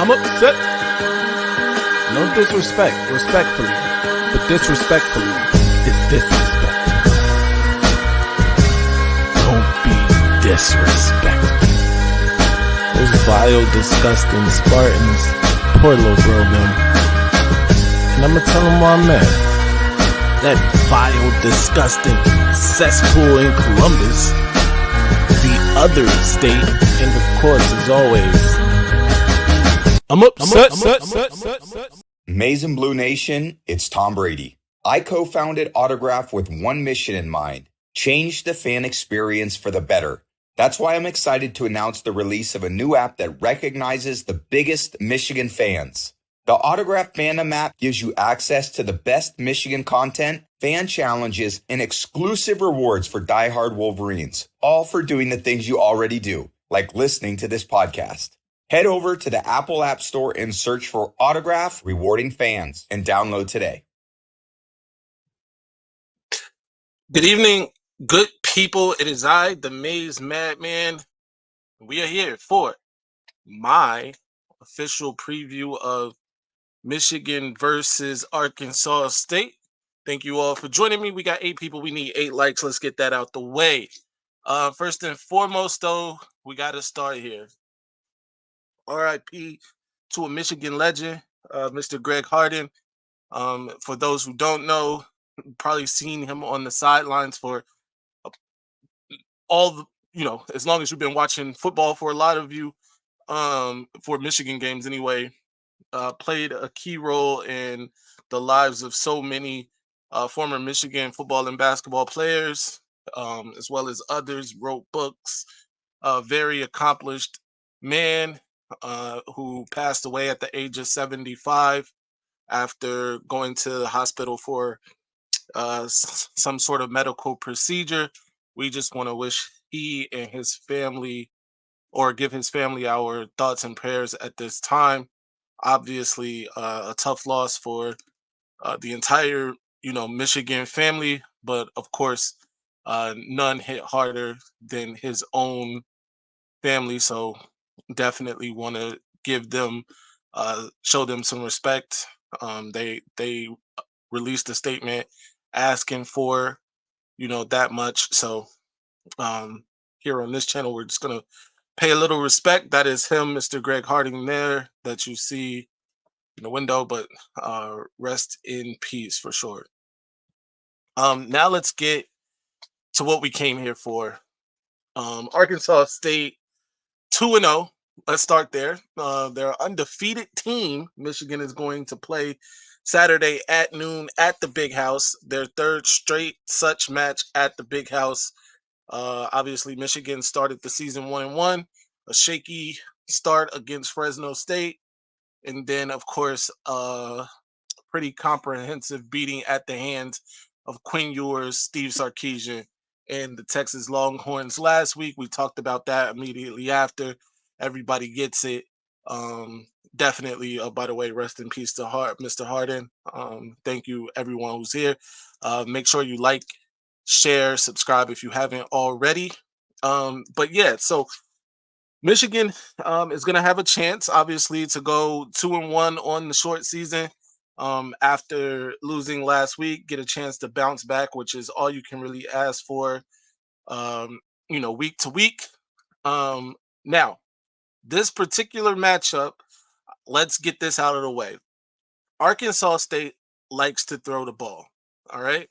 I'm upset. No disrespect, respectfully. But disrespectfully is disrespect. Don't be disrespectful. Those vile, disgusting Spartans. Poor little girl, them. And I'ma tell them why I'm mad. That vile, disgusting cesspool in Columbus. The other state, and of course, as always, I'm upset. Maize and Blue Nation, it's Tom Brady. I co-founded Autograph with one mission in mind: change the fan experience for the better. That's why I'm excited to announce the release of a new app that recognizes the biggest Michigan fans. The Autograph Fandom app gives you access to the best Michigan content, fan challenges, and exclusive rewards for diehard Wolverines, all for doing the things you already do, like listening to this podcast. Head over to the Apple App Store and search for Autograph Rewarding Fans and download today. Good evening, good people. It is I, the Maize Madman. We are here for my official preview of Michigan versus Arkansas State. Thank you all for joining me. We got 8 people. We need 8 likes. Let's get that out the way. First and foremost, though, we got to start here. RIP to a Michigan legend, Mr. Greg Harden. For those who don't know, probably seen him on the sidelines for all the, as long as you've been watching football. For a lot of you, for Michigan games anyway, played a key role in the lives of so many former Michigan football and basketball players, as well as others. Wrote books. Very accomplished man who passed away at the age of 75 after going to the hospital for some sort of medical procedure. We just want to wish he and his family, or give his family, our thoughts and prayers at this time. Obviously, a tough loss for the entire, Michigan family, but of course, none hit harder than his own family. So definitely want to give them, show them some respect. They released a statement asking for, that much. So here on this channel, we're just gonna pay a little respect. That is him, Mr. Greg Harding, there that you see in the window, but rest in peace for sure. Now let's get to what we came here for. Arkansas State 2-0. Let's start there. Their undefeated team, Michigan, is going to play Saturday at noon at the Big House. Their third straight such match at the Big House. Obviously, Michigan started the season 1-1, a shaky start against Fresno State, and then, of course, pretty comprehensive beating at the hands of Quinn Ewers, Steve Sarkisian, and the Texas Longhorns last week. We talked about that immediately after. Everybody gets it. Definitely, by the way, rest in peace to Mr. Harden. Thank you, everyone who's here. Make sure you like, share, subscribe if you haven't already. But yeah, so Michigan is going to have a chance, obviously, to go 2-1 on the short season. After losing last week, get a chance to bounce back, which is all you can really ask for, week to week. Now, this particular matchup, let's get this out of the way. Arkansas State likes to throw the ball, all right?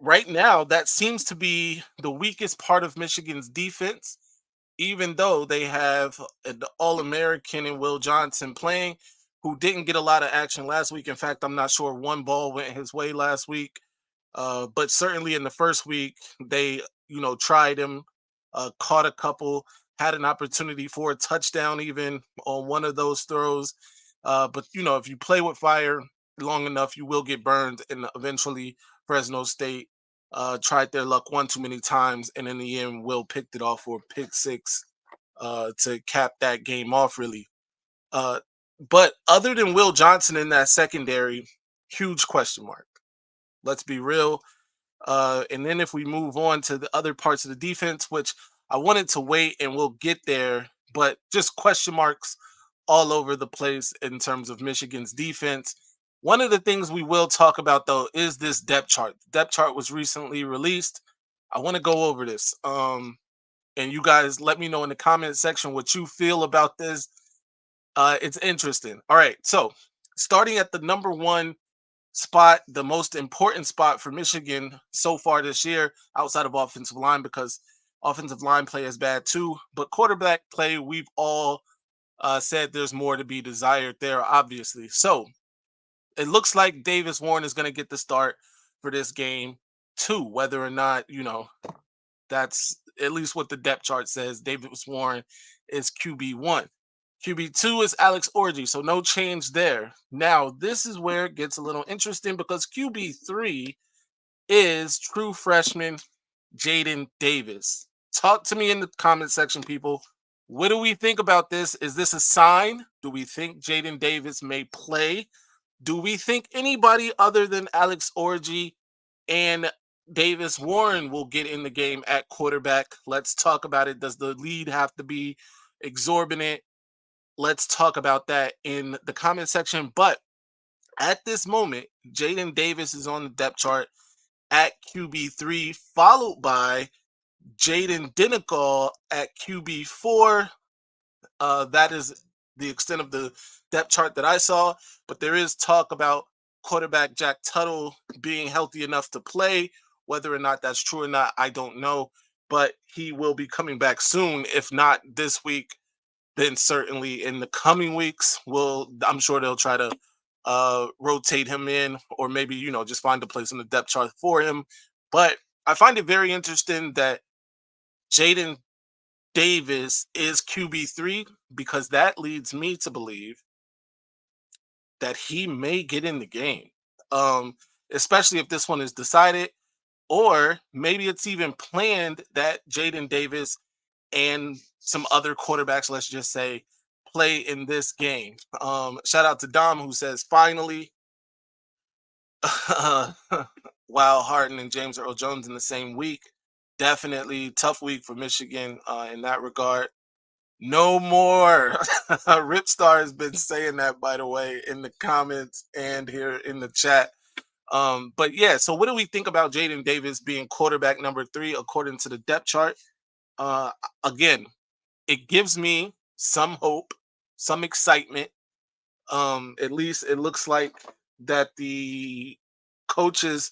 Right now, that seems to be the weakest part of Michigan's defense, even though they have an All-American in Will Johnson playing, who didn't get a lot of action last week. In fact, I'm not sure one ball went his way last week. But certainly in the first week, they, tried him, caught a couple, had an opportunity for a touchdown even on one of those throws. But, if you play with fire long enough, you will get burned. And eventually Fresno State tried their luck one too many times. And in the end, Will picked it off for a pick six to cap that game off, really. But other than Will Johnson in that secondary, huge question mark. Let's be real. And then if we move on to the other parts of the defense, which I wanted to wait and we'll get there, but just question marks all over the place in terms of Michigan's defense. One of the things we will talk about though is this depth chart. The depth chart was recently released. I want to go over this. And you guys let me know in the comment section what you feel about this. It's interesting. All right, so starting at the number one spot, the most important spot for Michigan so far this year, outside of offensive line, because offensive line play is bad too. But quarterback play, we've all said there's more to be desired there, obviously. So it looks like Davis Warren is going to get the start for this game too, whether or not, that's at least what the depth chart says. Davis Warren is QB1. QB2 is Alex Orji, so no change there. Now, this is where it gets a little interesting because QB3 is true freshman Jaden Davis. Talk to me in the comment section, people. What do we think about this? Is this a sign? Do we think Jaden Davis may play? Do we think anybody other than Alex Orji and Davis Warren will get in the game at quarterback? Let's talk about it. Does the lead have to be exorbitant? Let's talk about that in the comment section. But at this moment, Jaden Davis is on the depth chart at QB3, followed by Jaden Dinical at QB4. That is the extent of the depth chart that I saw. But there is talk about quarterback Jack Tuttle being healthy enough to play. Whether or not that's true or not, I don't know. But he will be coming back soon. If not this week, then certainly in the coming weeks, I'm sure they'll try to rotate him in, or maybe just find a place in the depth chart for him. But I find it very interesting that Jaden Davis is QB3 because that leads me to believe that he may get in the game, especially if this one is decided, or maybe it's even planned that Jaden Davis and some other quarterbacks, let's just say, play in this game. Shout out to Dom who says, finally, wow, Harden and James Earl Jones in the same week. Definitely tough week for Michigan in that regard. No more. Ripstar has been saying that, by the way, in the comments and here in the chat. But yeah, so what do we think about Jaden Davis being quarterback number 3 according to the depth chart? Again, it gives me some hope, some excitement. At least it looks like that the coaches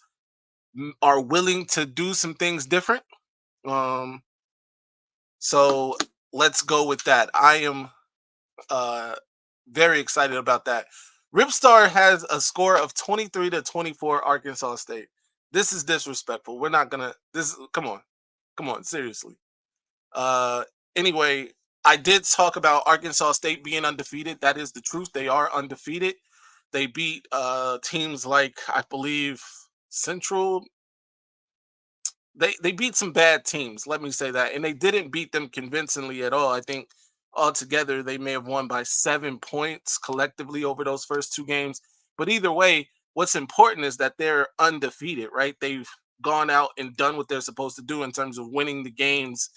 are willing to do some things different. So let's go with that. I am very excited about that. Ripstar has a score of 23-24 Arkansas State. This is disrespectful. We're not gonna come on, seriously. Anyway, I did talk about Arkansas State being undefeated. That is the truth. They are undefeated. They beat teams like, I believe, Central. They beat some bad teams, let me say that. And they didn't beat them convincingly at all. I think altogether they may have won by 7 points collectively over those first 2 games. But either way, what's important is that they're undefeated, right? They've gone out and done what they're supposed to do in terms of winning the games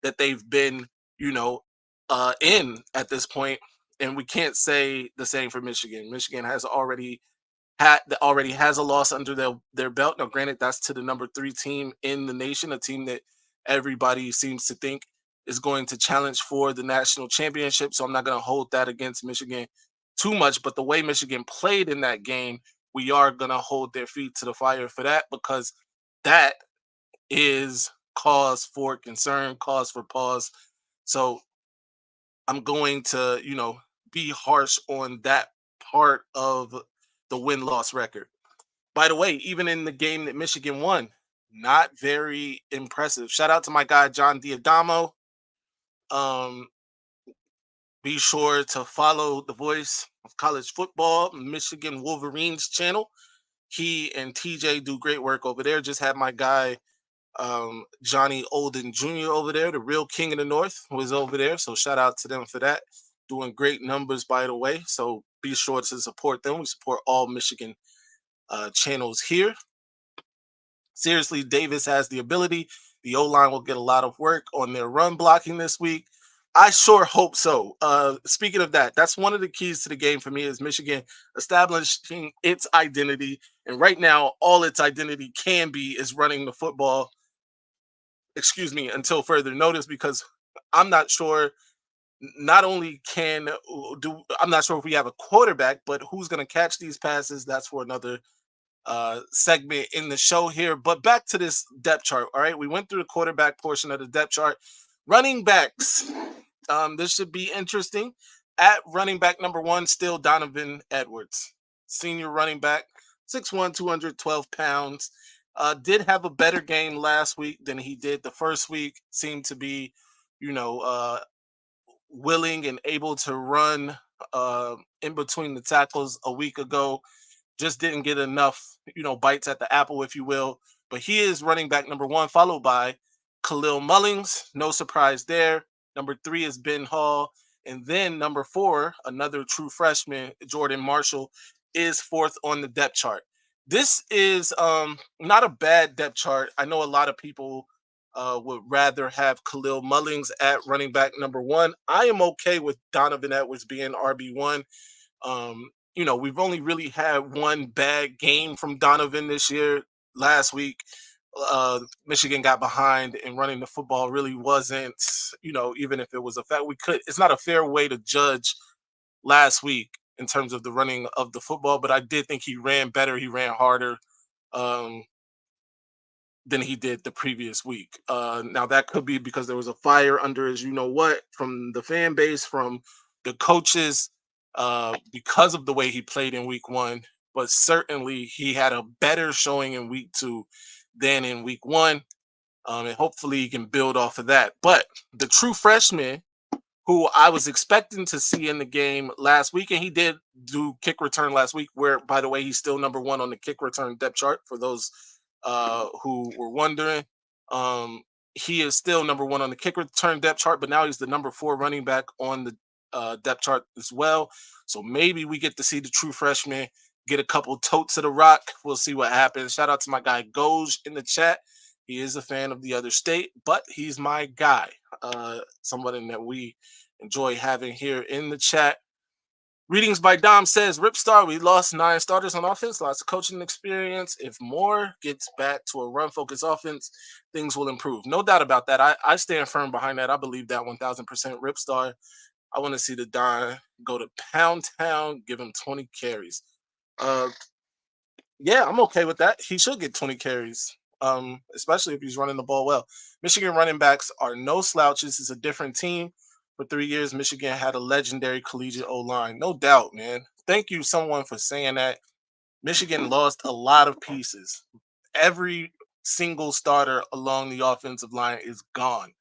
that they've been, in at this point. And we can't say the same for Michigan. Michigan has already has a loss under their belt. Now, granted, that's to the number 3 team in the nation, a team that everybody seems to think is going to challenge for the national championship. So I'm not going to hold that against Michigan too much. But the way Michigan played in that game, we are going to hold their feet to the fire for that, because that is cause for concern, cause for pause. So I'm going to, be harsh on that part of the win-loss record. By the way, even in the game that Michigan won, not very impressive. Shout out to my guy, John Diadamo. Be sure to follow the Voice of College Football, Michigan Wolverines channel. He and TJ do great work over there. Just had my guy, Johnny Olden Jr. over there, the real king of the North, was over there. So shout out to them for that. Doing great numbers, by the way. So be sure to support them. We support all Michigan channels here. Seriously, Davis has the ability. The O-line will get a lot of work on their run blocking this week. I sure hope so. Speaking of that, that's one of the keys to the game for me is Michigan establishing its identity. And right now, all its identity can be is running the football, excuse me, until further notice, because I'm not sure not only can do I'm not sure if we have a quarterback, but who's going to catch these passes. That's for another segment in the show here. But back to this depth chart. All right, we went through the quarterback portion of the depth chart. Running backs. This should be interesting. At running back number one, still Donovan Edwards, senior running back, 6'1", 212 pounds. Did have a better game last week than he did the first week. Seemed to be, you know, willing and able to run in between the tackles a week ago. Just didn't get enough, bites at the apple, if you will. But he is running back number one, followed by Khalil Mullings. No surprise there. Number three is Ben Hall. And then number four, another true freshman, Jordan Marshall, is fourth on the depth chart. This is not a bad depth chart. I know a lot of people would rather have Khalil Mullings at running back number one. I am okay with Donovan Edwards being RB1. We've only really had one bad game from Donovan this year. Last week, Michigan got behind and running the football really wasn't, even if it was a fact, it's not a fair way to judge last week in terms of the running of the football, but I did think he ran better. He ran harder than he did the previous week. Now that could be because there was a fire under his, from the fan base, from the coaches, because of the way he played in week one, but certainly he had a better showing in week two than in week one. And hopefully he can build off of that. But the true freshman who I was expecting to see in the game last week, and he did do kick return last week, where, by the way, he's still number one on the kick return depth chart for those who were wondering. He is still number one on the kick return depth chart, but now he's the number four running back on the depth chart as well. So maybe we get to see the true freshman get a couple totes of the rock. We'll see what happens. Shout out to my guy Goj in the chat. He is a fan of the other state, but he's my guy. Somebody that we enjoy having here in the chat. Readings by Dom says, Ripstar, we lost 9 starters on offense, lots of coaching experience. If Moore gets back to a run-focused offense, things will improve. No doubt about that. I stand firm behind that. I believe that 1,000%. Ripstar, I want to see the Don go to Pound Town, give him 20 carries. Yeah, I'm okay with that. He should get 20 carries, especially if he's running the ball well. Michigan running backs are no slouches. It's a different team. For 3 years, Michigan had a legendary collegiate O-line. No doubt, man. Thank you, someone, for saying that. Michigan lost a lot of pieces. Every single starter along the offensive line is gone.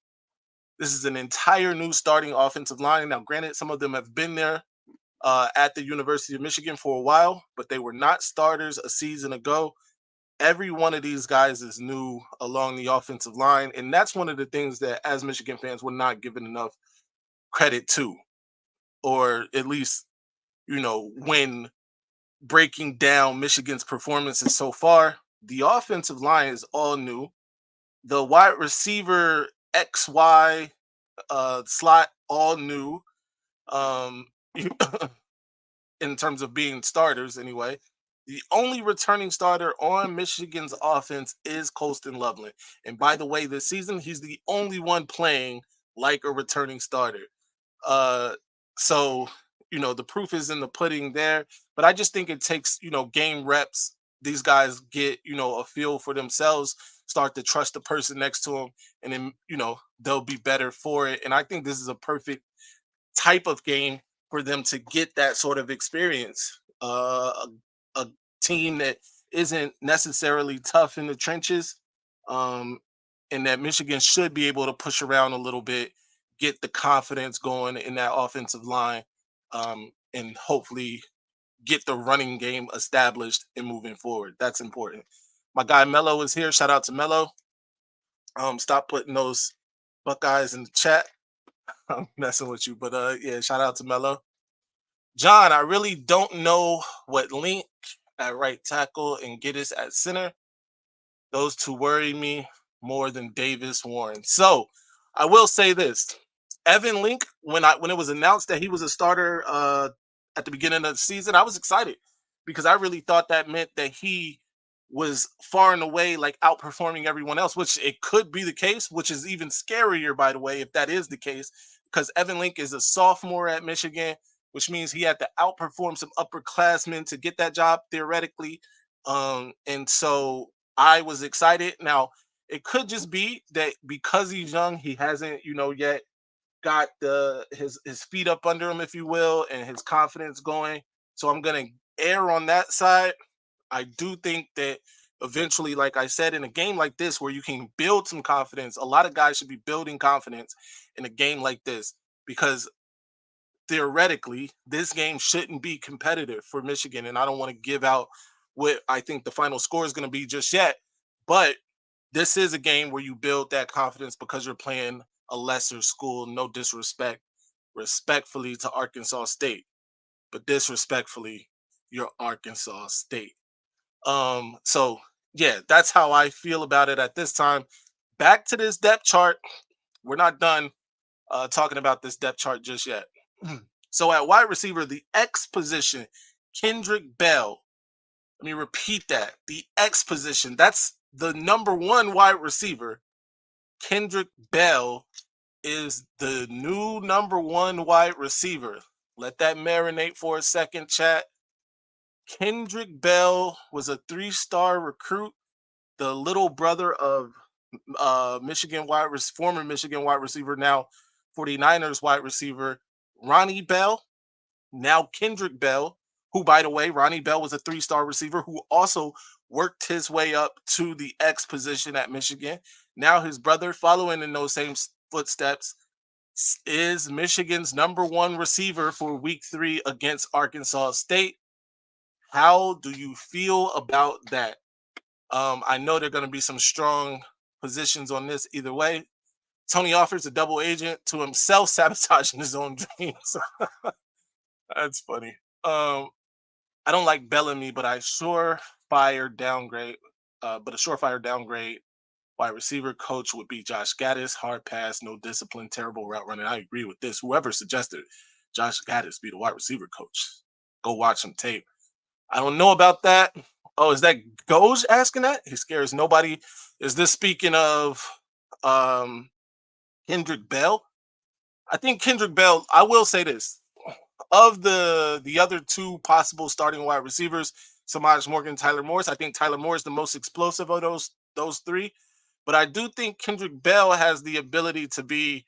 This is an entire new starting offensive line. Now, granted, some of them have been there at the University of Michigan for a while, but they were not starters a season ago. Every one of these guys is new along the offensive line, and that's one of the things that, as Michigan fans, we're not given enough credit to, or at least, when breaking down Michigan's performances so far, the offensive line is all new. The wide receiver XY slot, all new. In terms of being starters anyway. The only returning starter on Michigan's offense is Colston Loveland. And by the way, this season, he's the only one playing like a returning starter. So, the proof is in the pudding there. But I just think it takes, game reps. These guys get, a feel for themselves, start to trust the person next to them, and then, they'll be better for it. And I think this is a perfect type of game for them to get that sort of experience. A team that isn't necessarily tough in the trenches, and that Michigan should be able to push around a little bit, get the confidence going in that offensive line, and hopefully get the running game established and moving forward. That's important. My guy Mello is here. Shout out to Mello. Stop putting those Buckeyes in the chat. I'm messing with you, but yeah, shout out to Mello. John, I really don't know what Link at right tackle and Giddis at center. Those two worry me more than Davis Warren. So I will say this. Evan Link, when it was announced that he was a starter at the beginning of the season, I was excited because I really thought that meant that he was far and away like outperforming everyone else, which it could be the case, which is even scarier, by the way, if that is the case, because Evan Link is a sophomore at Michigan, which means he had to outperform some upperclassmen to get that job theoretically. And so I was excited. Now, it could just be that because he's young, he hasn't, yet got his feet up under him, if you will, and his confidence going. So I'm gonna err on that side. I do think that eventually, like I said, in a game like this where you can build some confidence, a lot of guys should be building confidence in a game like this because theoretically, this game shouldn't be competitive for Michigan. And I don't want to give out what I think the final score is going to be just yet. But this is a game where you build that confidence because you're playing a lesser school. No disrespect, respectfully to Arkansas State, but disrespectfully, you're Arkansas State. So yeah, that's how I feel about it at this time. Back to this depth chart. We're not done talking about this depth chart just yet. So at wide receiver, the X position, Kendrick Bell. Let me repeat that. The X position. That's the number one wide receiver. Kendrick Bell is the new number one wide receiver. Let that marinate for a second, chat. Kendrick Bell was a 3-star recruit, the little brother of former Michigan wide receiver, now 49ers wide receiver, Ronnie Bell, now Kendrick Bell, who, by the way, Ronnie Bell was a 3-star receiver who also worked his way up to the X position at Michigan. Now his brother, following in those same footsteps, is Michigan's number one receiver for week 3 against Arkansas State. How do you feel about that? I know there are going to be some strong positions on this either way. Tony offers a double agent to himself, sabotaging his own dreams. That's funny. I don't like Bellamy, but a surefire downgrade wide receiver coach would be Josh Gaddis. Hard pass, no discipline, terrible route running. I agree with this. Whoever suggested Josh Gaddis be the wide receiver coach, go watch some tape. I don't know about that. Oh, is that Goj asking that? He scares nobody. Is this speaking of Kendrick Bell? I think Kendrick Bell, I will say this. Of the other two possible starting wide receivers, Samaj Morgan, Tyler Morris, I think Tyler Morris is the most explosive of those three. But I do think Kendrick Bell has the ability to be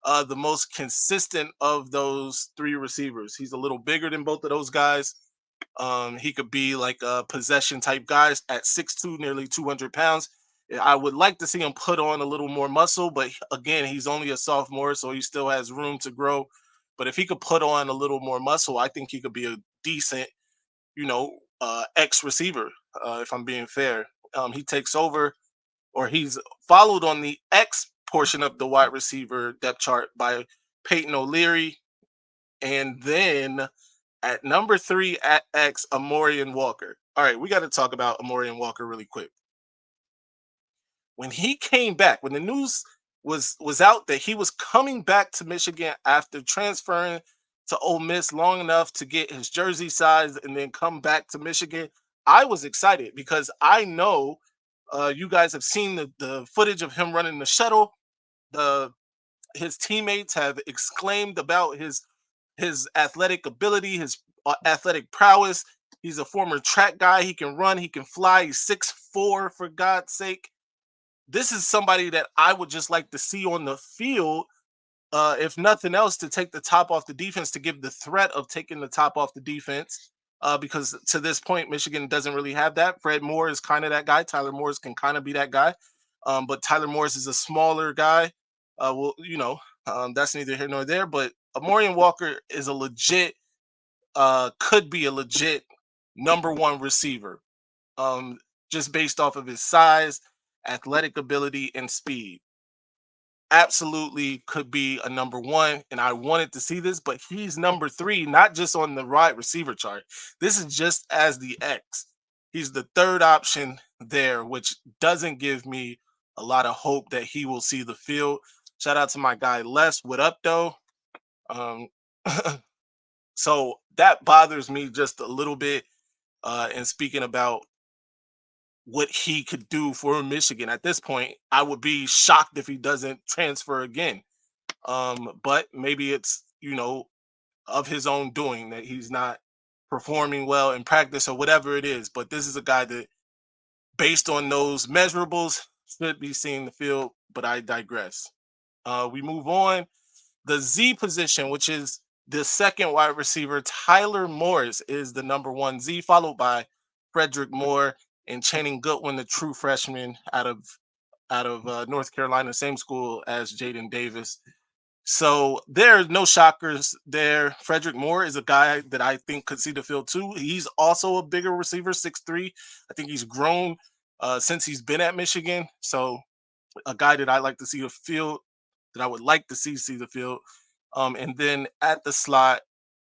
the most consistent of those three receivers. He's a little bigger than both of those guys. He could be like a possession type guys at 6'2", nearly 200 pounds. I would like to see him put on a little more muscle, but again, he's only a sophomore, so he still has room to grow. But if he could put on a little more muscle, I think he could be a decent, X receiver, if I'm being fair. He takes over, or he's followed on the X portion of the wide receiver depth chart by Peyton O'Leary. And then at number 3 at X, Amorian Walker. All right, we got to talk about Amorian Walker really quick. When he came back, when the news was out that he was coming back to Michigan after transferring to Ole Miss long enough to get his jersey size and then come back to Michigan, I was excited because I know you guys have seen the footage of him running the shuttle. His teammates have exclaimed about his athletic ability, his athletic prowess. He's a former track guy. He can run. He can fly. He's 6'4", for God's sake. This is somebody that I would just like to see on the field, if nothing else, to take the top off the defense, to give the threat of taking the top off the defense. Because to this point, Michigan doesn't really have that. Fred Moore is kind of that guy. Tyler Morris can kind of be that guy. But Tyler Morris is a smaller guy. That's neither here nor there. But Amorian Walker is a legit, could be a legit number one receiver, just based off of his size, athletic ability, and speed. Absolutely could be a number one, and I wanted to see this, but he's number 3, not just on the wide receiver chart. This is just as the X. He's the third option there, which doesn't give me a lot of hope that he will see the field, Shout out to my guy Les. What up, though? Um, so that bothers me just a little bit. And speaking about what he could do for Michigan at this point, I would be shocked if he doesn't transfer again. But maybe it's of his own doing that he's not performing well in practice or whatever it is. But this is a guy that, based on those measurables, should be seeing the field. But I digress. We move on. The Z position, which is the second wide receiver, Tyler Morris is the number one Z, followed by Frederick Moore and Channing Goodwin, the true freshman out of North Carolina, same school as Jaden Davis. So there are no shockers there. Frederick Moore is a guy that I think could see the field too. He's also a bigger receiver, 6'3". I think he's grown since he's been at Michigan. So a guy that I like to see the field, that I would like to see the field. And then at the slot,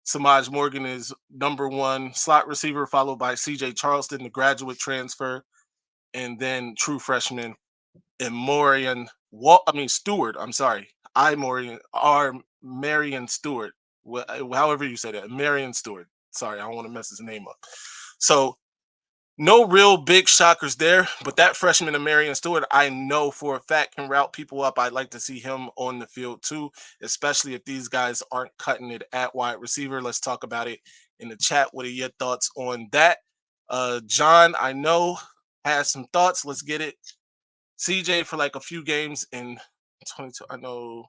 Samaj Morgan is number one slot receiver, followed by CJ Charleston, the graduate transfer, and then true freshman and Stewart. I'm sorry, Marion Stewart. However you say that, Marion Stewart. Sorry, I don't want to mess his name up. So no real big shockers there, but that freshman of Marion Stewart, I know for a fact can route people up. I'd like to see him on the field too, especially if these guys aren't cutting it at wide receiver. Let's talk about it in the chat. What are your thoughts on that? John, I know, has some thoughts. Let's get it. CJ for like a few games in 22. I know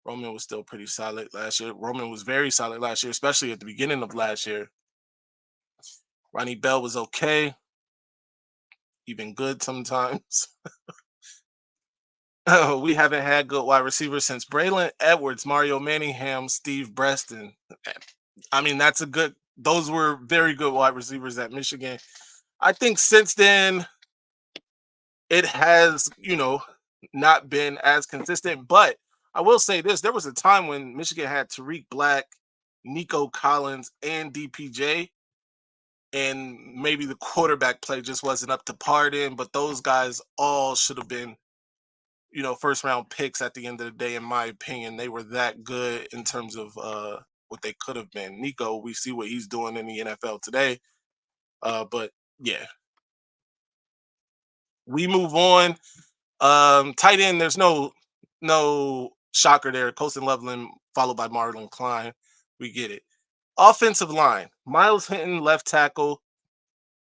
Roman was still pretty solid last year. Roman was very solid last year, especially at the beginning of last year. Ronnie Bell was okay, even good sometimes. We haven't had good wide receivers since Braylon Edwards, Mario Manningham, Steve Breston. I mean, those were very good wide receivers at Michigan. I think since then, it has, not been as consistent. But I will say this, there was a time when Michigan had Tariq Black, Nico Collins, and DPJ. And maybe the quarterback play just wasn't up to par then, but those guys all should have been, first round picks at the end of the day, in my opinion. They were that good in terms of what they could have been. Nico, we see what he's doing in the NFL today. But yeah. We move on. Tight end, there's no shocker there. Colston Loveland, followed by Marlon Klein. We get it. Offensive line, Miles Hinton, left tackle.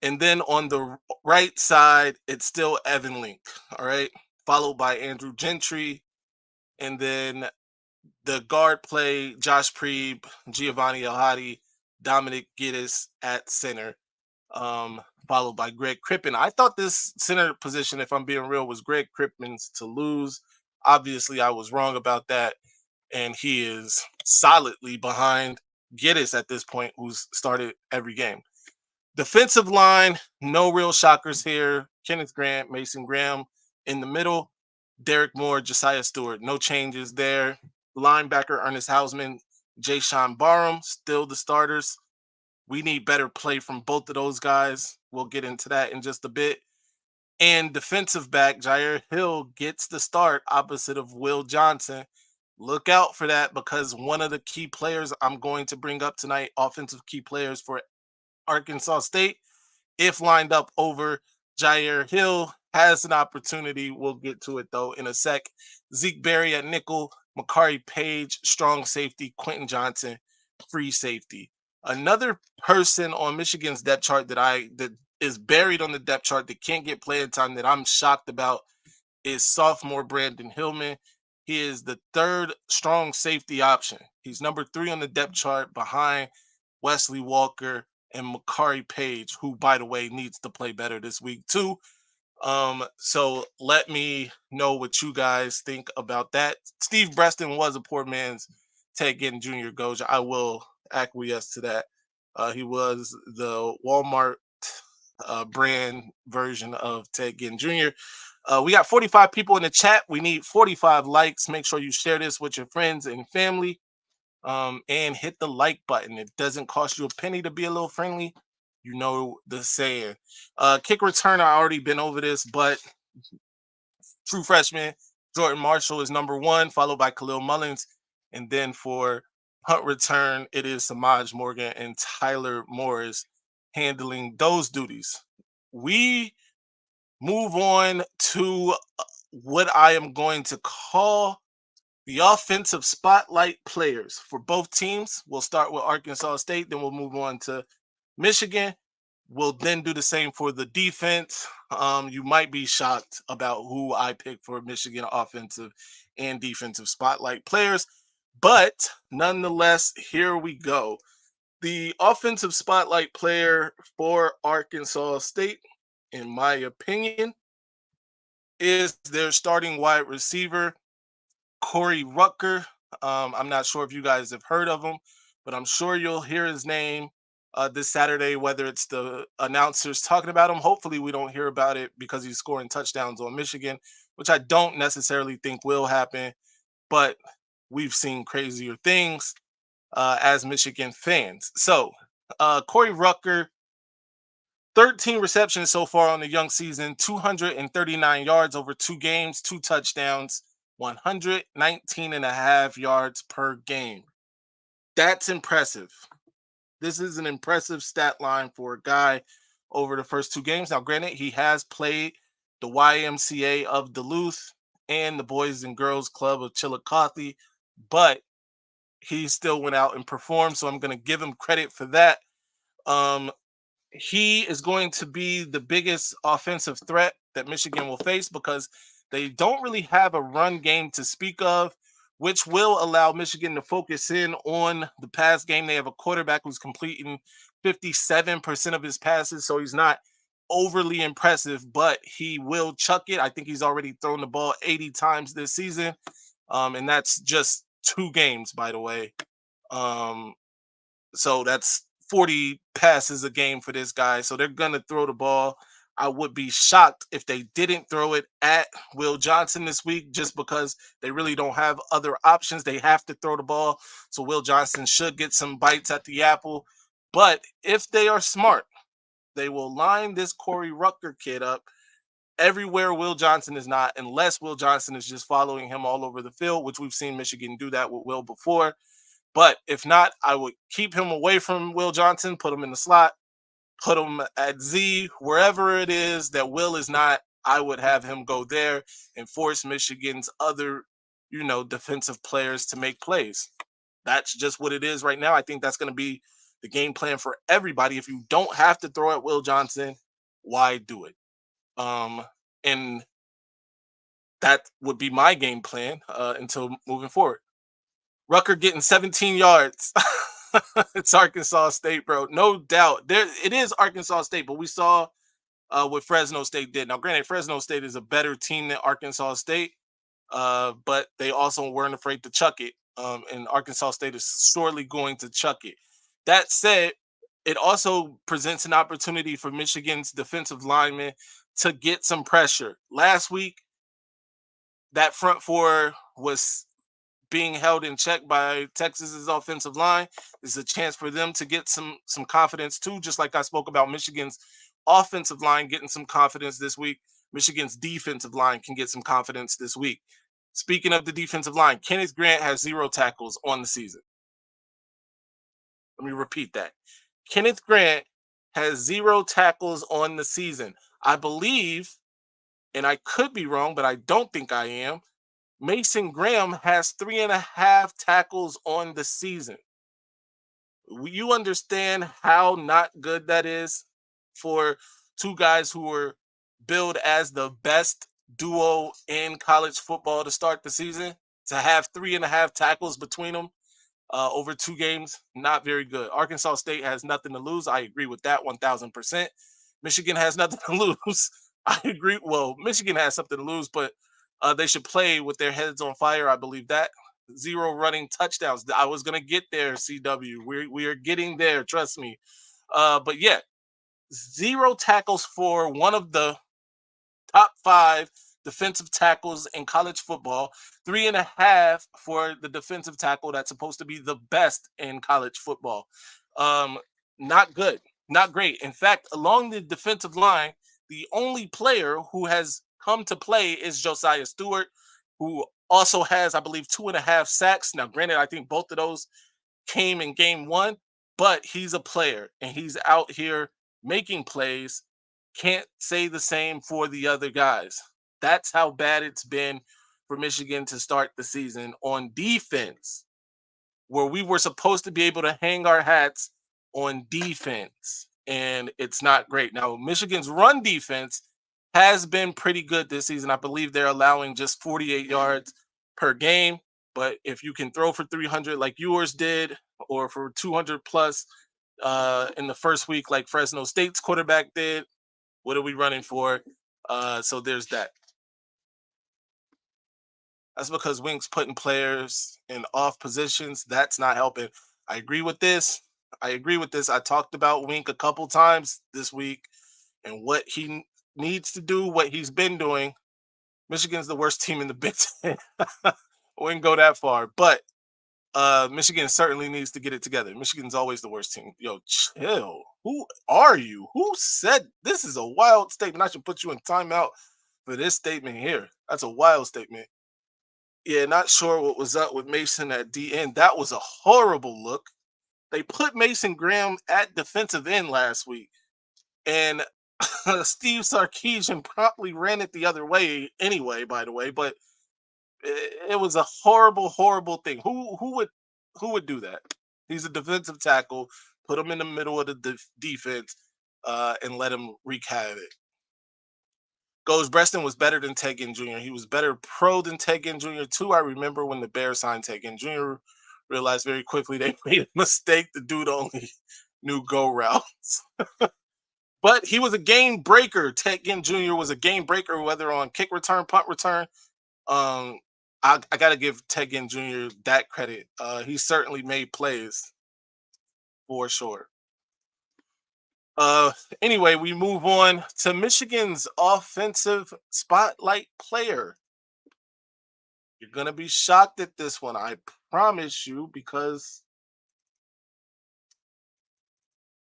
And then on the right side, it's still Evan Link, all right? Followed by Andrew Gentry. And then the guard play, Josh Preeb, Giovanni Elhadi, Dominic Giddis at center, followed by Greg Crippen. I thought this center position, if I'm being real, was Greg Crippen's to lose. Obviously, I was wrong about that. And he is solidly behind Giddis at this point, who's started every game. Defensive line, no real shockers here. Kenneth Grant, Mason Graham in the middle. Derek Moore, Josiah Stewart, no changes there. Linebacker, Ernest Hausman, Jay-Sean Barham, still the starters. We need better play from both of those guys. We'll get into that in just a bit. And defensive back, Jair Hill gets the start opposite of Will Johnson. Look out for that, because one of the key players I'm going to bring up tonight, offensive key players for Arkansas State, if lined up over Jair Hill, has an opportunity. We'll get to it though in a sec. Zeke Berry at nickel, Makari Page, strong safety, Quentin Johnson, free safety. Another person on Michigan's depth chart that is buried on the depth chart that can't get playing time that I'm shocked about is sophomore Brandon Hillman. He is the third strong safety option. He's number 3 on the depth chart behind Wesley Walker and Makari Page, who, by the way, needs to play better this week too. So let me know what you guys think about that. Steve Breston was a poor man's Ted Ginn Jr. Goja. I will acquiesce to that. He was the Walmart brand version of Ted Ginn Jr. We got 45 people in the chat. We need 45 likes. Make sure you share this with your friends and family. And hit the like button. It doesn't cost you a penny to be a little friendly. You know the saying. Kick return, I already been over this, but true freshman Jordan Marshall is number 1, followed by Khalil Mullins. And then for punt return, it is Samaj Morgan and Tyler Morris handling those duties. We move on to what I am going to call the offensive spotlight players for both teams. We'll start with Arkansas State, then we'll move on to Michigan. We'll then do the same for the defense. You might be shocked about who I picked for Michigan offensive and defensive spotlight players, but nonetheless, here we go. The offensive spotlight player for Arkansas State, in my opinion, is their starting wide receiver, Corey Rucker. I'm not sure if you guys have heard of him, but I'm sure you'll hear his name this Saturday, whether it's the announcers talking about him. Hopefully, we don't hear about it because he's scoring touchdowns on Michigan, which I don't necessarily think will happen, but we've seen crazier things as Michigan fans. So, Corey Rucker, 13 receptions so far on the young season, 239 yards over 2 games, 2 touchdowns, 119 and a half yards per game. That's impressive. This is an impressive stat line for a guy over the first 2 games. Now, granted, he has played the YMCA of Duluth and the Boys and Girls Club of Chillicothe, but he still went out and performed. So I'm going to give him credit for that. He is going to be the biggest offensive threat that Michigan will face because they don't really have a run game to speak of, which will allow Michigan to focus in on the pass game. They have a quarterback who's completing 57% of his passes, so he's not overly impressive, but he will chuck it. I think he's already thrown the ball 80 times this season, and that's just 2 games, by the way. So that's 40 passes a game for this guy. So they're going to throw the ball. I would be shocked if they didn't throw it at Will Johnson this week just because they really don't have other options. They have to throw the ball. So Will Johnson should get some bites at the apple. But if they are smart, they will line this Corey Rucker kid up everywhere Will Johnson is not, unless Will Johnson is just following him all over the field, which we've seen Michigan do that with Will before. But if not, I would keep him away from Will Johnson, put him in the slot, put him at Z, wherever it is that Will is not, I would have him go there and force Michigan's other, defensive players to make plays. That's just what it is right now. I think that's going to be the game plan for everybody. If you don't have to throw at Will Johnson, why do it? And that would be my game plan until moving forward. Rucker getting 17 yards. It's Arkansas State, bro. No doubt. It is Arkansas State, but we saw what Fresno State did. Now, granted, Fresno State is a better team than Arkansas State, but they also weren't afraid to chuck it. And Arkansas State is surely going to chuck it. That said, it also presents an opportunity for Michigan's defensive linemen to get some pressure. Last week, that front four was being held in check by Texas's offensive line. This is a chance for them to get some confidence too, just like I spoke about Michigan's offensive line getting some confidence this week. Michigan's defensive line can get some confidence this week. Speaking of the defensive line, Kenneth Grant has 0 tackles on the season. Let me repeat that. Kenneth Grant has 0 tackles on the season. I believe, and I could be wrong, but I don't think I am, Mason Graham has 3.5 tackles on the season. You understand how not good that is for 2 guys who were billed as the best duo in college football to start the season? To have 3.5 tackles between them over 2 games, not very good. Arkansas State has nothing to lose. I agree with that 1,000%. Michigan has nothing to lose. I agree. Well, Michigan has something to lose, but they should play with their heads on fire. I believe that. 0 running touchdowns. I was going to get there, CW. We are getting there. Trust me. But yeah, 0 tackles for one of the top 5 defensive tackles in college football. 3.5 for the defensive tackle that's supposed to be the best in college football. Not good. Not great. In fact, along the defensive line, the only player who has come to play is Josiah Stewart. who also has, I believe, 2.5 sacks. Now, granted, I think both of those came in game one, but he's a player and he's out here making plays. Can't say the same for the other guys. That's how bad it's been for Michigan to start the season on defense, where we were supposed to be able to hang our hats on defense, and it's not great. Now, Michigan's run defense has been pretty good this season. I believe they're allowing just 48 yards per game, but if you can throw for 300 like yours did, or for 200 plus in the first week like Fresno State's quarterback did, what are we running for? So there's that. That's because Wink's putting players in off positions. That's not helping. I agree with this. I talked about Wink a couple times this week and what he needs to do, what he's been doing. Michigan's the worst team in the Big Ten. I wouldn't go that far, but Michigan certainly needs to get it together. Michigan's always the worst team. Yo, chill. Who are you? Who said this is a wild statement? I should put you in timeout for this statement here. That's a wild statement. Yeah, not sure what was up with Mason at DN. That was a horrible look. They put Mason Graham at defensive end last week, and Steve Sarkisian promptly ran it the other way anyway, by the way, but it was a horrible, horrible thing. Who would do that? He's a defensive tackle. Put him in the middle of the defense and let him wreak havoc. Goes Breston was better than Ted Ginn Jr. He was better pro than Ted Ginn Jr. too. I remember when the Bears signed Ted Ginn Jr. Realized very quickly they made a mistake. The dude only knew go routes. But he was a game breaker. Ted Ginn Jr. was a game breaker, whether on kick return, punt return. I got to give Ted Ginn Jr. that credit. He certainly made plays for sure. Anyway, we move on to Michigan's offensive spotlight player. You're going to be shocked at this one, I promise you, because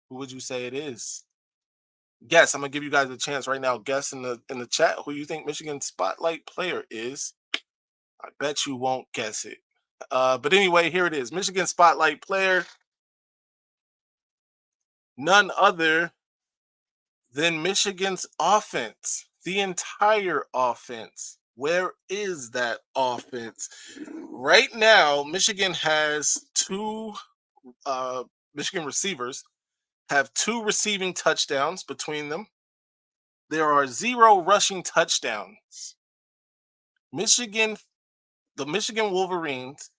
who would you say it is? Guess. I'm going to give you guys a chance right now. Guess in the chat who you think Michigan's spotlight player is. I bet you won't guess it. But anyway, here it is. Michigan spotlight player. None other than Michigan's offense. The entire offense. Where is that offense? Right now, Michigan has two Michigan receivers have 2 receiving touchdowns between them. There are 0 rushing touchdowns. The Michigan Wolverines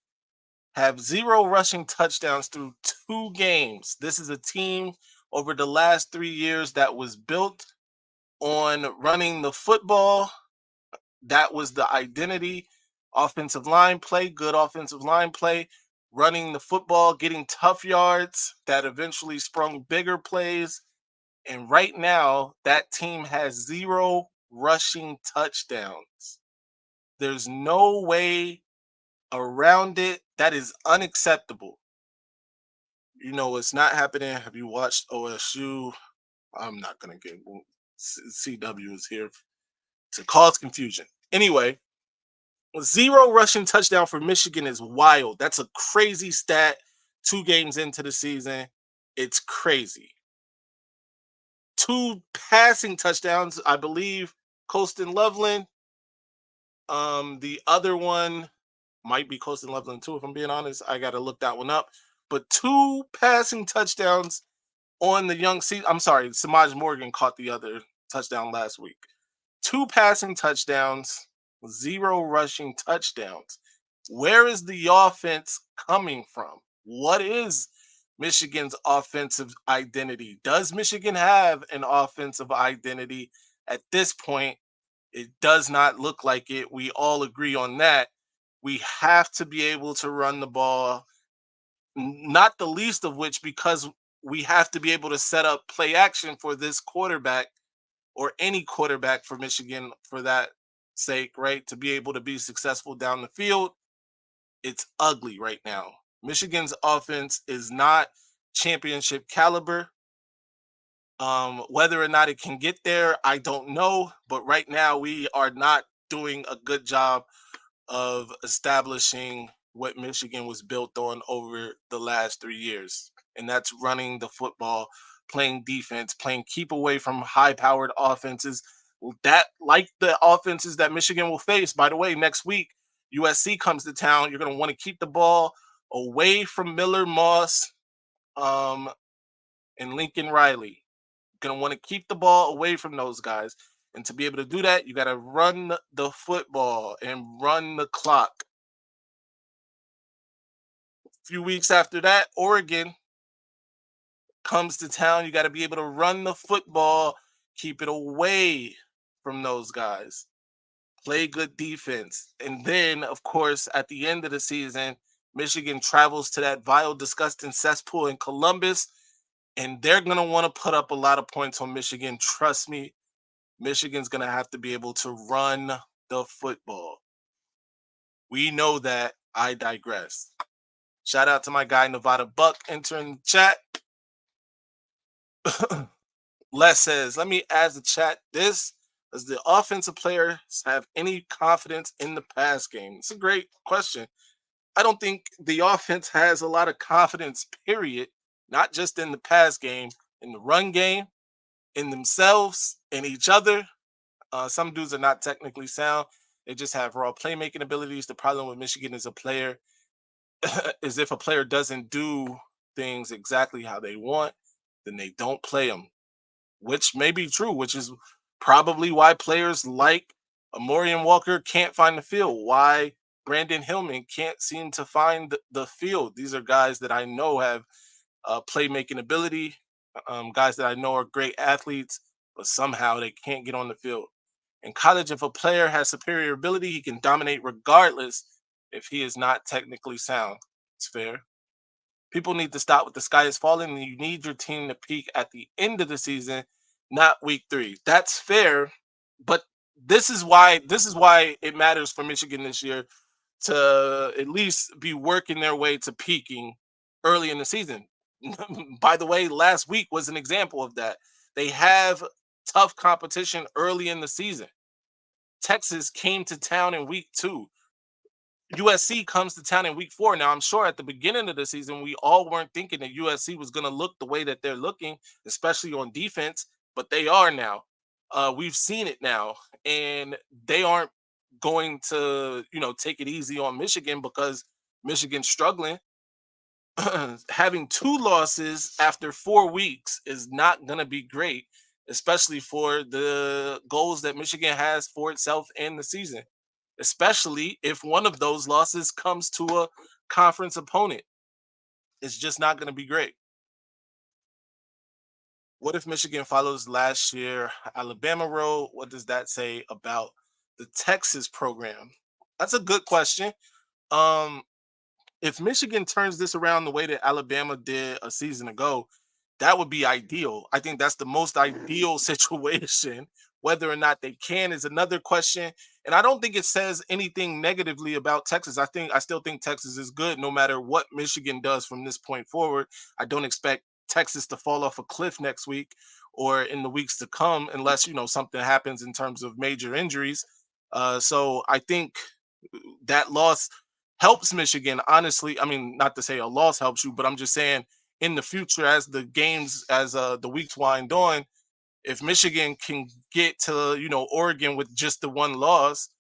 have 0 rushing touchdowns through 2 games. This is a team over the last 3 years that was built on running the football. That was the identity. Offensive line play, good offensive line play, running the football, getting tough yards that eventually sprung bigger plays. And right now, that team has 0 rushing touchdowns. There's no way around it. That is unacceptable. You know, it's not happening. Have you watched OSU? I'm not going to get CW is here to cause confusion. Anyway, 0 rushing touchdown for Michigan is wild. That's a crazy stat 2 games into the season. It's crazy. 2 passing touchdowns, I believe, Colston Loveland. The other one might be Colston Loveland too, if I'm being honest. I got to look that one up. But 2 passing touchdowns on the young season. I'm sorry, Samaj Morgan caught the other touchdown last week. 2 passing touchdowns, 0 rushing touchdowns. Where is the offense coming from? What is Michigan's offensive identity? Does Michigan have an offensive identity? At this point, it does not look like it. We all agree on that. We have to be able to run the ball, not the least of which because we have to be able to set up play action for this quarterback or any quarterback for Michigan for that sake, right? To be able to be successful down the field. It's ugly right now. Michigan's offense is not championship caliber. Whether or not it can get there, I don't know. But right now, we are not doing a good job of establishing what Michigan was built on over the last 3 years. And that's running the football, playing defense, playing keep away from high powered offenses. That, like the offenses that Michigan will face, by the way, next week, USC comes to town. You're going to want to keep the ball away from Miller Moss um, and Lincoln Riley. Going to want to keep the ball away from those guys. And to be able to do that, you got to run the football and run the clock. A few weeks after that, Oregon comes to town. You got to be able to run the football, keep it away from those guys, play good defense. And then, of course, at the end of the season, Michigan travels to that vile, disgusting cesspool in Columbus, and they're going to want to put up a lot of points on Michigan. Trust me, Michigan's going to have to be able to run the football. We know that. I digress. Shout out to my guy, Nevada Buck, entering the chat. Les says, let me ask the chat this. Does the offensive players have any confidence in the pass game? It's a great question. I don't think the offense has a lot of confidence, period. Not just in the pass game, in the run game, in themselves, in each other. Some dudes are not technically sound. They just have raw playmaking abilities. The problem with Michigan is is if a player doesn't do things exactly how they want, then they don't play them, which may be true, which is probably why players like Amorian Walker can't find the field, why Brandon Hillman can't seem to find the field. These are guys that I know have playmaking ability, guys that I know are great athletes, but somehow they can't get on the field. In college, if a player has superior ability, he can dominate regardless if he is not technically sound. It's fair. People need to stop with the sky is falling, and you need your team to peak at the end of the season, not week 3. That's fair, but this is why it matters for Michigan this year to at least be working their way to peaking early in the season. By the way, last week was an example of that. They have tough competition early in the season. Texas came to town in week 2. USC comes to town in week 4. Now, I'm sure at the beginning of the season, we all weren't thinking that USC was going to look the way that they're looking, especially on defense, but they are now. We've seen it now, and they aren't going to, take it easy on Michigan because Michigan's struggling. Having 2 losses after 4 weeks is not going to be great, especially for the goals that Michigan has for itself in the season, especially if one of those losses comes to a conference opponent. It's just not going to be great. What if Michigan follows last year Alabama road? What does that say about the Texas program? That's a good question. Um, if Michigan turns this around the way that Alabama did a season ago, that would be ideal. I think that's the most ideal situation. Whether or not they can is another question. And I don't think it says anything negatively about Texas. I still think Texas is good no matter what Michigan does from this point forward. I don't expect Texas to fall off a cliff next week or in the weeks to come unless something happens in terms of major injuries. So I think that loss helps Michigan. Honestly, I mean, not to say a loss helps you, but I'm just saying in the future, as the weeks wind on, if Michigan can get to Oregon with just the one loss,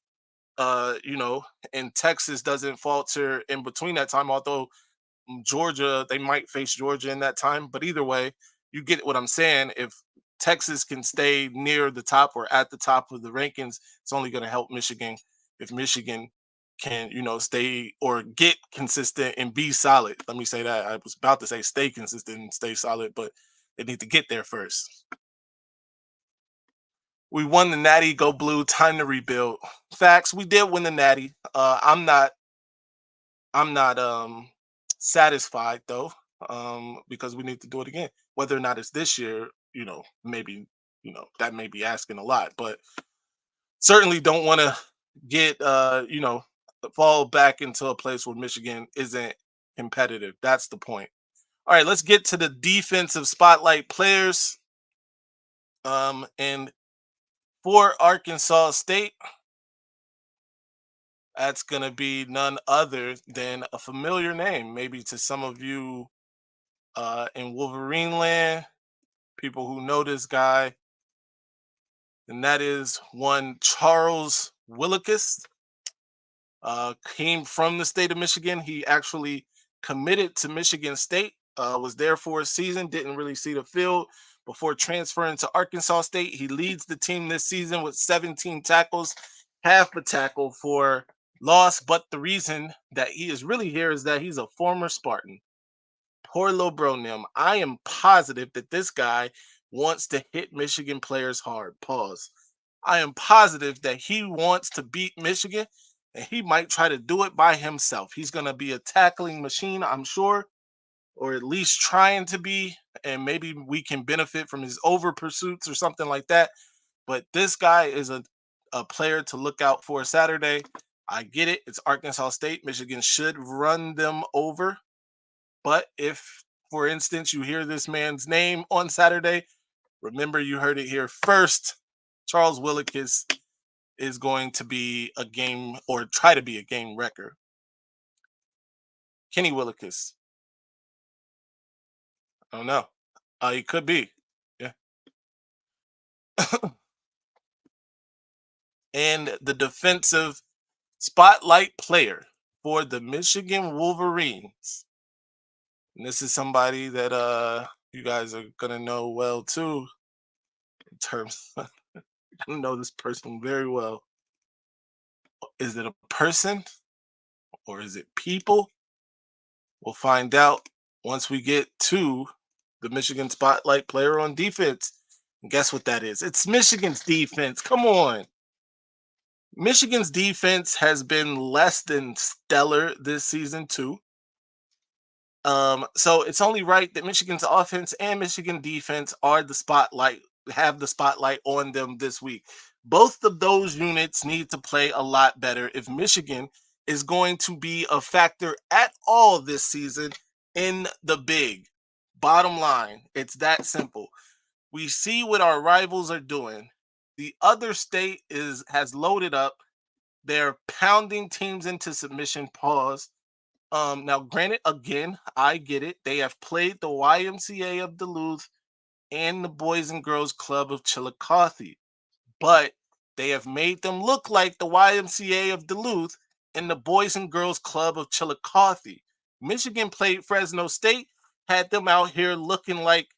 uh, you know, and Texas doesn't falter in between that time, although Georgia, they might face Georgia in that time. But either way, you get what I'm saying. If Texas can stay near the top or at the top of the rankings, it's only going to help Michigan. If Michigan can, stay or get consistent and be solid. Let me say that. I was about to say stay consistent and stay solid, but they need to get there first. We won the Natty, go blue, time to rebuild. Facts, we did win the Natty. I'm not satisfied though, because we need to do it again. Whether or not it's this year, maybe that may be asking a lot, but certainly don't want to get fall back into a place where Michigan isn't competitive. That's the point. All right, let's get to the defensive spotlight players. And for Arkansas State, That's gonna be none other than a familiar name, maybe to some of you in Wolverine land, people who know this guy, and that is one Charles Willikis. Came from the state of Michigan. He actually committed to Michigan State, was there for a season, didn't really see the field before transferring to Arkansas State. He leads the team this season with 17 tackles, half a tackle for loss. But the reason that he is really here is that he's a former Spartan. Poor little bro Nim. I am positive that this guy wants to hit Michigan players hard. Pause. I am positive that he wants to beat Michigan and he might try to do it by himself. He's going to be a tackling machine, I'm sure, or at least trying to be. And maybe we can benefit from his over pursuits or something like that. But this guy is a player to look out for Saturday. I get it. It's Arkansas State. Michigan should run them over. But if, for instance, you hear this man's name on Saturday, remember you heard it here first. Charles Willikis is going to be a game or try to be a game wrecker. Kenny Willikis. I don't know. He could be. Yeah. And the defensive spotlight player for the Michigan Wolverines. And this is somebody that you guys are gonna know well too. In terms, I know this person very well. Is it a person or is it people? We'll find out once we get to the Michigan spotlight player on defense. And guess what that is? It's Michigan's defense. Come on. Michigan's defense has been less than stellar this season too. So it's only right that Michigan's offense and Michigan defense are the spotlight, have the spotlight on them this week. Both of those units need to play a lot better if Michigan is going to be a factor at all this season in the big. Bottom line, it's that simple. We see what our rivals are doing. The other state has loaded up. They're pounding teams into submission. Pause. Now, granted, again, I get it. They have played the YMCA of Duluth and the Boys and Girls Club of Chillicothe, but they have made them look like the YMCA of Duluth and the Boys and Girls Club of Chillicothe. Michigan played Fresno State, had them out here looking like,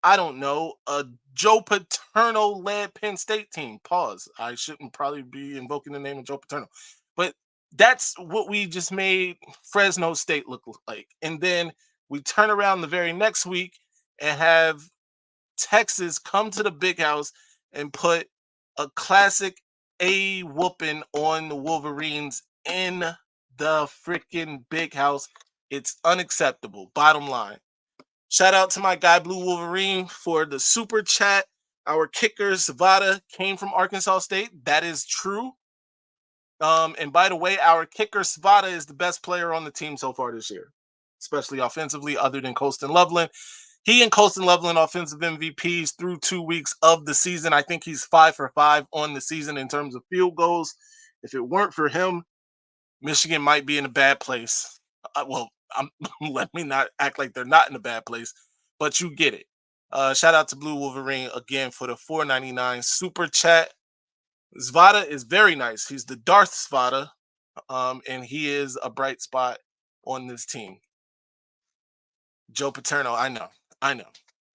I don't know, a Joe Paterno-led Penn State team. Pause. I shouldn't probably be invoking the name of Joe Paterno. But that's what we just made Fresno State look like. And then we turn around the very next week and have Texas come to the big house and put a classic A whooping on the Wolverines in the freaking big house. It's unacceptable. Bottom line. Shout out to my guy Blue Wolverine for the super chat. Our kicker Zavada came from Arkansas State. That is true. And by the way, our kicker Zavada is the best player on the team so far this year, especially offensively, other than Colston Loveland. He and Colston Loveland offensive MVPs through 2 weeks of the season. I think he's 5 for 5 on the season in terms of field goals. If it weren't for him, Michigan might be in a bad place. Let me not act like they're not in a bad place, but you get it. Shout out to Blue Wolverine again for the $4.99 super chat. Zvada is very nice. He's the Darth Zvada, and he is a bright spot on this team. Joe Paterno, I know,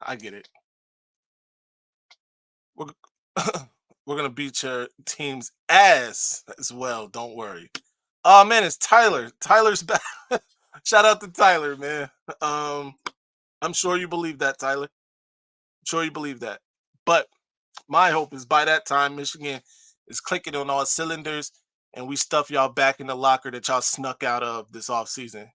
I get it. We're we're gonna beat your team's ass as well. Don't worry. Oh man, it's Tyler. Tyler's back. Shout out to Tyler, man. I'm sure you believe that, Tyler. I'm sure you believe that. But my hope is by that time, Michigan is clicking on all cylinders and we stuff y'all back in the locker that y'all snuck out of this offseason.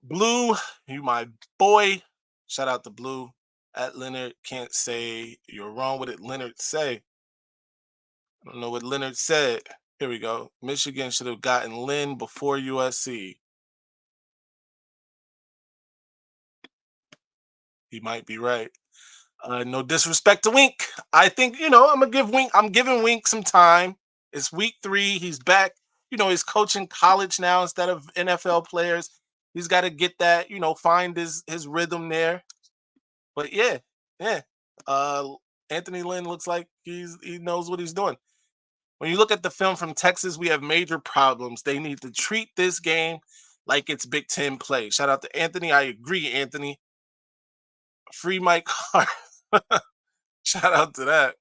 Blue, you my boy. Shout out to Blue. At Leonard, can't say you're wrong with it. Leonard say. I don't know what Leonard said. Here we go. Michigan should have gotten Lynn before USC. He might be right. No disrespect to Wink. I think, I'm giving Wink some time. It's week 3. He's back. He's coaching college now instead of NFL players. He's got to get that, find his rhythm there. But yeah. Uh, Anthony Lynn looks like he knows what he's doing. When you look at the film from Texas, we have major problems. They need to treat this game like it's Big Ten play. Shout out to Anthony. I agree, Anthony. Free Mike Hart. Shout out to that.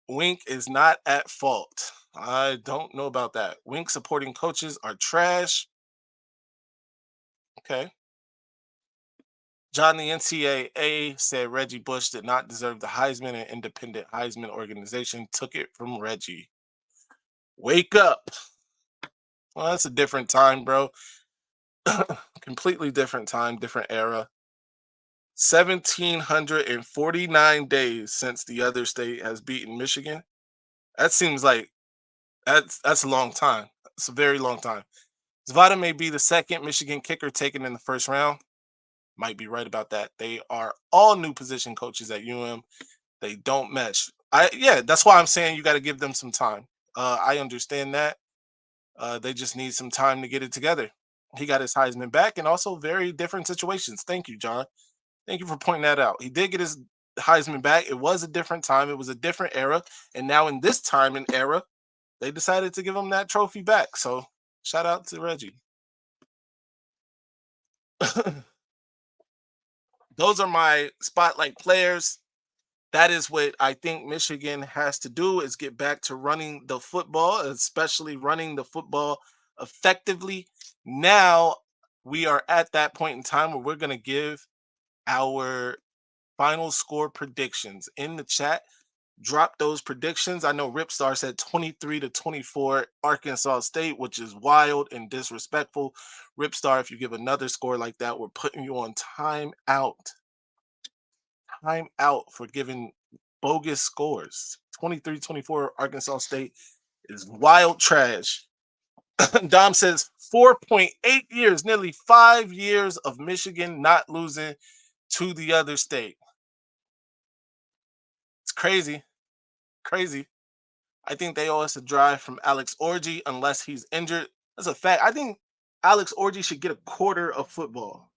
Wink is not at fault. I don't know about that. Wink supporting coaches are trash. Okay. John, the NCAA said Reggie Bush did not deserve the Heisman, and independent Heisman organization took it from Reggie. Wake up. Well, that's a different time, bro. Completely different time, different era. 1,749 days since the other state has beaten Michigan. That seems like that's a long time. It's a very long time. Zavada may be the second Michigan kicker taken in the first round. Might be right about that. They are all new position coaches at UM. They don't mesh. That's why I'm saying you got to give them some time. I understand that. They just need some time to get it together. He got his Heisman back, and also very different situations. Thank you, John. Thank you for pointing that out. He did get his Heisman back. It was a different time. It was a different era. And now in this time and era, they decided to give him that trophy back. So shout out to Reggie. Those are my spotlight players. That is what I think Michigan has to do, is get back to running the football, especially running the football effectively. Now we are at that point in time where we're going to give our final score predictions in the chat. Drop those predictions. I know Ripstar said 23-24 Arkansas State, which is wild and disrespectful. Ripstar, if you give another score like that, we're putting you on timeout. Timeout for giving bogus scores. 23-24 Arkansas State is wild trash. Dom says 4.8 years, nearly 5 years of Michigan not losing to the other state. It's crazy. Crazy. I think they owe us a drive from Alex Orji unless he's injured. That's a fact. I think Alex Orji should get a quarter of football.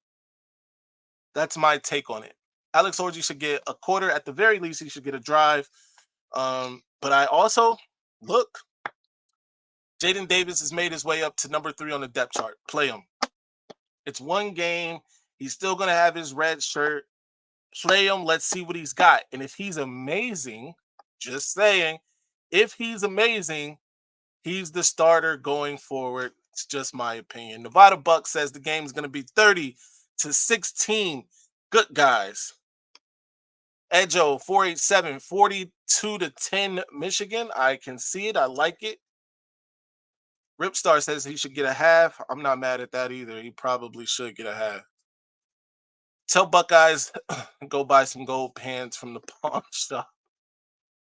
That's my take on it. Alex Orji should get a quarter. At the very least, he should get a drive. But I also, look, Jaden Davis has made his way up to number 3 on the depth chart. Play him. It's one game. He's still going to have his red shirt. Play him. Let's see what he's got. And if he's amazing, just saying, if he's amazing, he's the starter going forward. It's just my opinion. Nevada Buck says the game is going to be 30-16. Good guys. Edjo 487, 42-10 Michigan. I can see it. I like it. Ripstar says he should get a half. I'm not mad at that either. He probably should get a half. Tell Buckeyes go buy some gold pants from the pawn shop.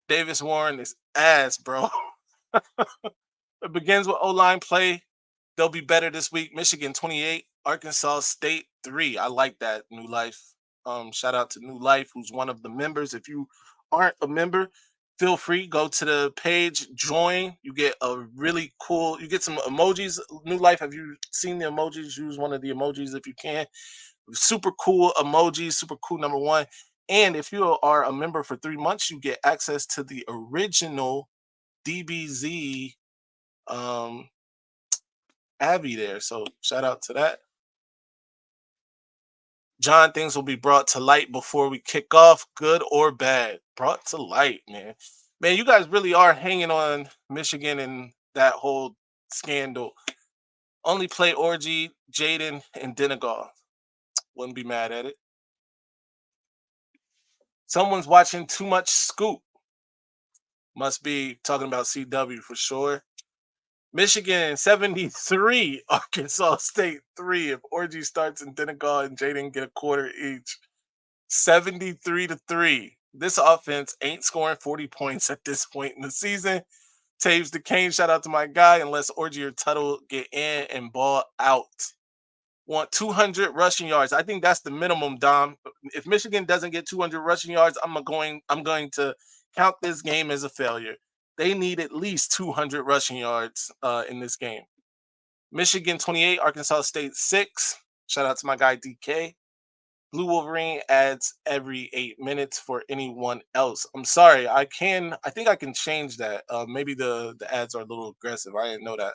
Davis Warren is ass, bro. It begins with O-line play. They'll be better this week. Michigan 28, Arkansas State 3. I like that, New Life. Shout out to New Life, who's one of the members. If you aren't a member, feel free, go to the page, join. You get a really cool, you get some emojis. New Life, have you seen the emojis? Use one of the emojis if you can. Super cool emojis, super cool, number one. And if you are a member for 3 months, you get access to the original DBZ Abby there. So shout out to that. John, things will be brought to light before we kick off, good or bad. Brought to light, man. Man, you guys really are hanging on Michigan and that whole scandal. Only play Orgy, Jaden, and Denegal. Wouldn't be mad at it. Someone's watching too much Scoop. Must be talking about CW for sure. Michigan 73, Arkansas State 3. If Orgy starts and Denegal and Jaden get a quarter each. 73-3. This offense ain't scoring 40 points at this point in the season. Taves DeCane, shout out to my guy. Unless Orgy or Tuttle get in and ball out. Want 200 rushing yards. I think that's the minimum, Dom. If Michigan doesn't get 200 rushing yards, I'm going to count this game as a failure. They need at least 200 rushing yards in this game. Michigan 28, Arkansas State 6. Shout out to my guy DK. Blue Wolverine adds every 8 minutes for anyone else. I'm sorry, I think I can change that. Maybe the ads are a little aggressive. I didn't know that.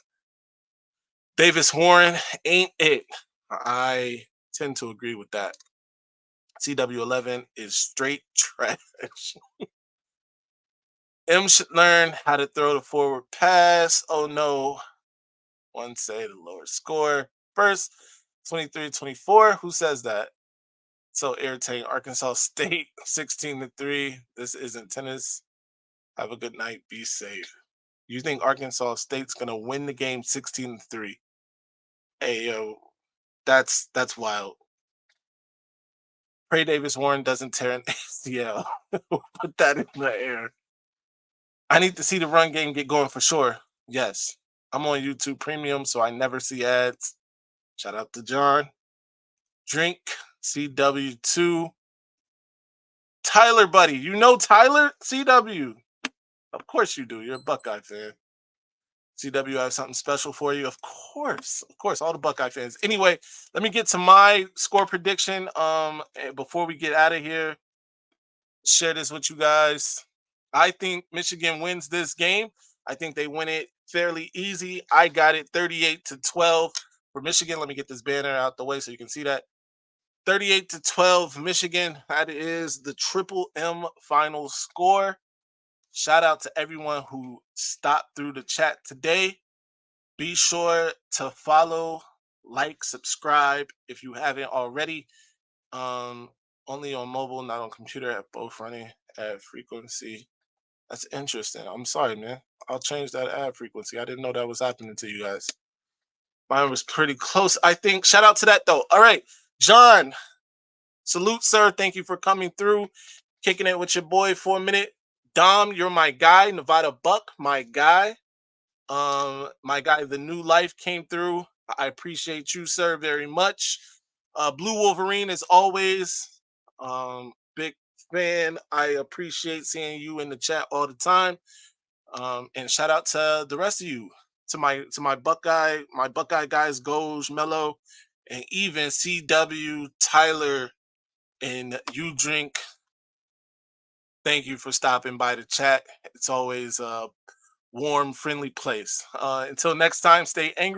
Davis Warren ain't it. I tend to agree with that. CW11 is straight trash. M should learn how to throw the forward pass. Oh no. One say the lower score. First, 23-24. Who says that? So irritating. Arkansas State 16-3. This isn't tennis. Have a good night. Be safe. You think Arkansas State's gonna win the game 16-3? Hey yo, that's wild. Pray Davis Warren doesn't tear an ACL. Put that in the air. I need to see the run game get going for sure. Yes. I'm on YouTube Premium, so I never see ads. Shout out to John. Drink CW2. Tyler, buddy. You know Tyler? CW. Of course you do. You're a Buckeye fan. CW, I have something special for you. Of course, all the Buckeye fans. Anyway, let me get to my score prediction. Before we get out of here, share this with you guys. I think Michigan wins this game. I think they win it fairly easy. I got it 38-12 for Michigan. Let me get this banner out the way so you can see that. 38-12 Michigan. That is the Triple M final score. Shout out to everyone who stopped through the chat today. Be sure to follow, like, subscribe if you haven't already. Only on mobile, not on computer, at both running ad frequency. That's interesting. I'm sorry, man. I'll change that ad frequency. I didn't know that was happening to you guys. Mine was pretty close, I think. Shout out to that, though. All right, John. Salute, sir. Thank you for coming through, kicking it with your boy for a minute. Dom, you're my guy. Nevada Buck, my guy. The new life came through. I appreciate you, sir, very much. Blue Wolverine, as always. Big fan. I appreciate seeing you in the chat all the time. And shout out to the rest of you, to my Buckeye guys, Goj, Mello, and even CW, Tyler, and You Drink. Thank you for stopping by the chat. It's always a warm, friendly place. Until next time, stay angry.